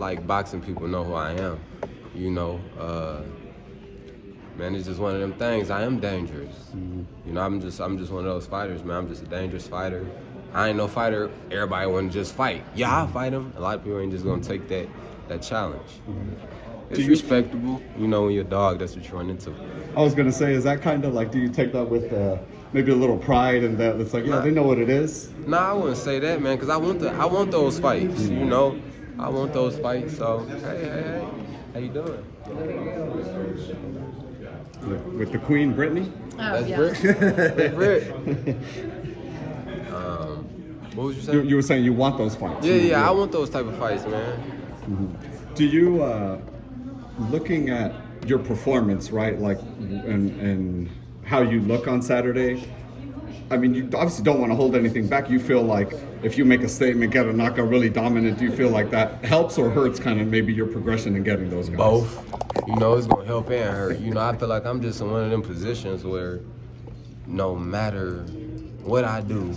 like boxing people know who I am. You know, man, it's just one of them things. I am dangerous. You know, I'm just one of those fighters, man. I'm just a dangerous fighter. I ain't no fighter. Everybody want to just fight. Yeah, I'll fight him. A lot of people ain't just gonna take that challenge. It's respectable. You know, when you're a dog, that's what you run into. I was gonna say, is that kind of like, do you take that with maybe a little pride and that it's like, yeah, they know what it is? Nah, I wouldn't say that, man, because I want those fights. You know, I want those fights. So hey, how you doing? With the Queen, Brittany? That's yeah. Brit. What was you saying? You were saying you want those fights. Yeah, I want those type of fights, man. Do you, looking at your performance, right, like, and how you look on Saturday, I mean, you obviously don't want to hold anything back. You feel like if you make a statement, get a knockout really dominant, do you feel like that helps or hurts kind of maybe your progression in getting those guys? Both. You know, it's going to help and hurt. You know, I feel like I'm just in one of them positions where no matter what I do,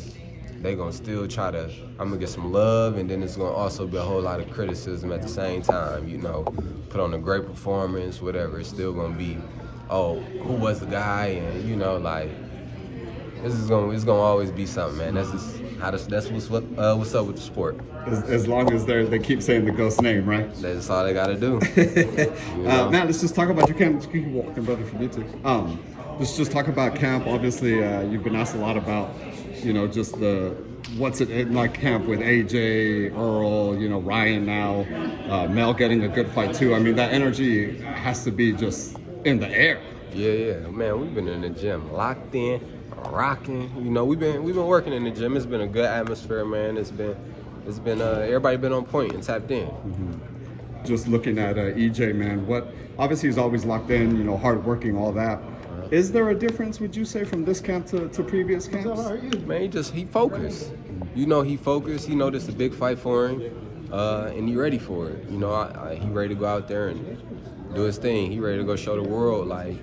they going to still try to, I'm going to get some love, and then it's going to also be a whole lot of criticism at the same time, you know. Put on a great performance, whatever, it's still going to be, oh, who was the guy? And, you know, like, it's going to always be something, man. That's just that's what's up with the sport. As long as they keep saying the ghost name, right? That's all they got to do. You know? Matt, let's just talk about, you can keep walking, brother, for me too. Let's just talk about camp. Obviously, you've been asked a lot about, you know, just what's it in like camp with AJ, Earl, you know, Ryan now, Mel getting a good fight too. I mean, that energy has to be just in the air. Yeah, man, we've been in the gym, locked in, rocking. You know, we've been working in the gym. It's been a good atmosphere, man. It's been everybody been on point and tapped in. Just looking at EJ, man, obviously he's always locked in, you know, hard working, all that. Is there a difference, would you say, from this camp to previous camps? Man, he focused. You know, he focused. He know this is a big fight for him, and he ready for it. You know, he ready to go out there and do his thing. He ready to go show the world, like,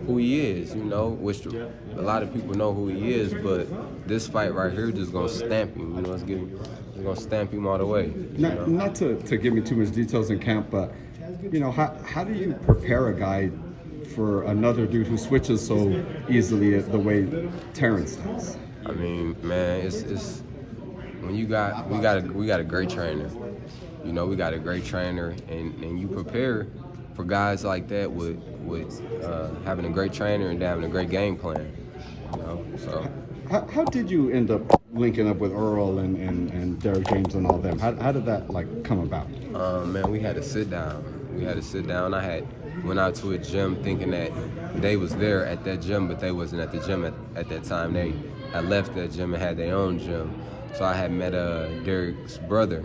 who he is, you know, which a lot of people know who he is, but this fight right here just going to stamp him. You know, it's going to stamp him all the way. Not to give me too much details in camp, but, you know, how do you prepare a guy for another dude who switches so easily the way Terence does? I mean, man, it's when we got a great trainer. You know, we got a great trainer, and you prepare for guys like that with having a great trainer and having a great game plan. You know, so. How did you end up linking up with Earl and Derrick James and all them? How did that like come about? Man, we had to sit down. I had went out to a gym thinking that they was there at that gym, but they wasn't at the gym at that time. They had left that gym and had their own gym. So I had met Derrick's brother,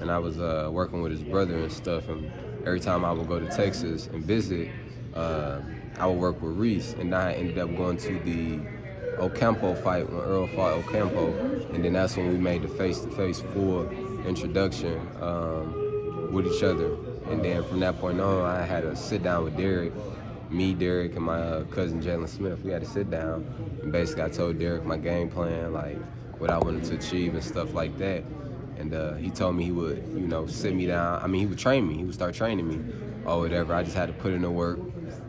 and I was working with his brother and stuff. And every time I would go to Texas and visit, I would work with Reese, and I ended up going to the Ocampo fight when Earl fought Ocampo, and then that's when we made the face-to-face full introduction with each other. And then from that point on, I had to sit down with Derrick, and my cousin Jalen Smith. We had to sit down, and basically I told Derrick my game plan, like what I wanted to achieve and stuff like that. And he told me he would, you know, sit me down. I mean, he would train me. He would start training me or whatever. I just had to put in the work,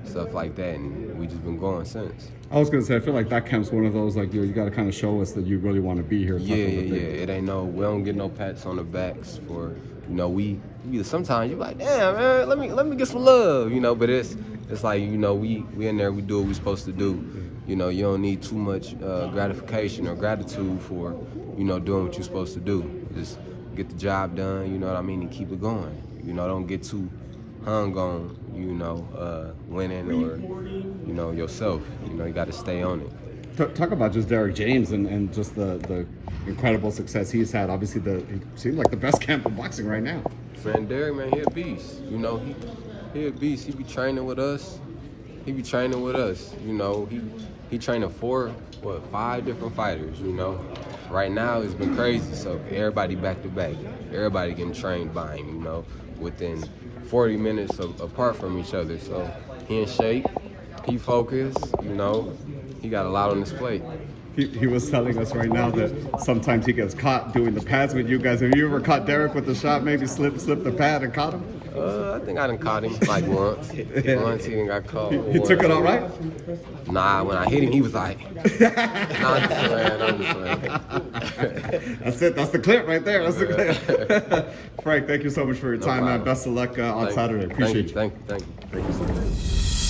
stuff like that, and we just been going since. I was gonna say, I feel like that camp's one of those, like, you got to kind of show us that you really want to be here. Yeah. It ain't we don't get no pats on the backs for, you know, we sometimes you're like, damn, man, let me get some love, you know. But it's like, you know, we in there, we do what we supposed to do. You know, you don't need too much gratification or gratitude for, you know, doing what you're supposed to do. Just get the job done, you know what I mean, and keep it going. You know, don't get too hung on, you know, winning or, you know, yourself. You know, you got to stay on it. Talk about just Derrick James and just the incredible success he's had. Obviously, he seems like the best camp of boxing right now. Man, Derrick, man, he a beast. You know, he a beast. He be training with us. You know, he training 5 different fighters, you know. Right now, it's been crazy. So everybody back to back. Everybody getting trained by him, you know, within 40 minutes apart from each other. So he in shape. He focused, you know. He got a lot on his plate. he was telling us right now that sometimes he gets caught doing the pads with you guys. Have you ever caught Derrick with the shot, maybe slip the pad and caught him? I think I done caught him like once. Once he done got caught. He took it all right? Nah, when I hit him, he was like, nah, I'm just playing. That's it. That's the clip right there. That's the clip. Frank, thank you so much for your time, man. Best of luck on Saturday. Appreciate you. Thank you so much.